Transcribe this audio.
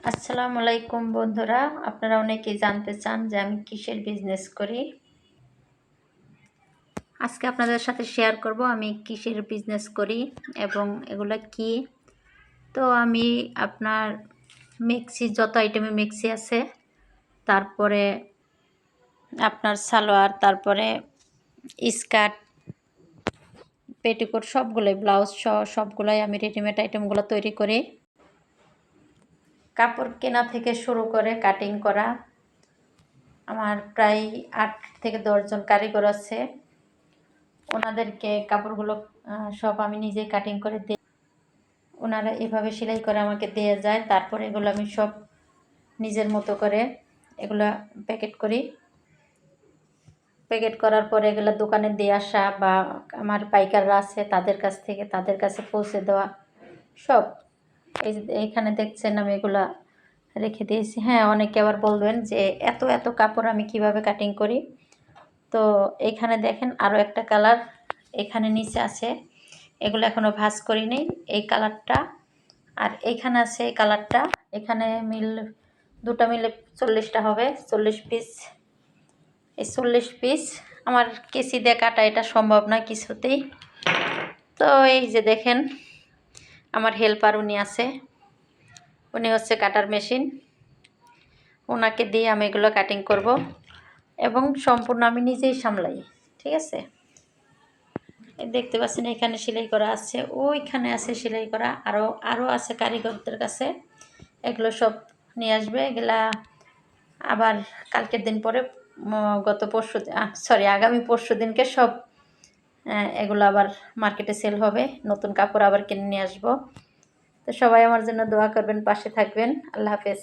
আসসালামু আলাইকুম বন্ধুরা, আপনারা অনেকেই জানতে চান যে আমি কিসের বিজনেস করি। আজকে আপনাদের সাথে শেয়ার করব আমি কিসের বিজনেস করি এবং এগুলো কি। তো আমি আপনার মেক্সি, যত আইটেমে মেক্সি আছে, তারপরে আপনার সালোয়ার, তারপরে স্কার্ট, পেটিকোট, সবগুলোই, ব্লাউজ সহ সবগুলোই আমি রেডিমেড আইটেমগুলো তৈরি করি। কাপড় কেনা থেকে শুরু করে কাটিং করা, আমার প্রায় 8 থেকে 10 জন কারিগর আছে। ওনাদেরকে কাপড়গুলো সব আমি নিজেই কাটিং করে দিই। ওনারা এভাবে সেলাই করে আমাকে দিয়ে যায়। তারপরে এগুলো আমি সব নিজের মতো করে এগুলো প্যাকেট করি। প্যাকেট করার পরে এগুলো দোকানে দিয়ে আসা বা আমার পাইকাররা আছে তাদের কাছ থেকে তাদের কাছে পৌঁছে দেওয়া সব। এই যে এইখানে দেখছেন আমি এগুলা রেখে দিয়েছি। হ্যাঁ, অনেকে আবার বলবেন যে এত এত কাপড় আমি কিভাবে কাটিং করি। তো এইখানে দেখেন আরও একটা কালার এখানে নিচে আছে, এগুলো এখনও ভাঁজ করিনি। এই কালারটা আর এইখানে আছে এই কালারটা, এখানে দুটা মিলে 40টা হবে, 40 পিস। এই 40 পিস আমার কেসি দিয়ে কাটা এটা সম্ভব না কিছুতেই। তো এই যে দেখেন আমার হেল্পার উনি আছে, উনি হচ্ছে কাটার মেশিন, ওনাকে দিয়ে আমি এগুলো কাটিং করব এবং সম্পূর্ণ আমি নিজেই সামলাই। ঠিক আছে, দেখতে পাচ্ছেন এখানে সেলাই করা আছে, ওইখানে আছে সেলাই করা, আরও আছে কারিগরদের কাছে। এগুলো সব নিয়ে আসবে। এগুলা আবার কালকের দিন পরে আগামী পরশু দিনকে সব এগুলো আবার মার্কেটে সেল হবে। নতুন কাপড় আবার কিনে নিয়ে আসবো। তো সবাই আমার জন্য দোয়া করবেন, পাশে থাকবেন। আল্লাহ হাফেজ।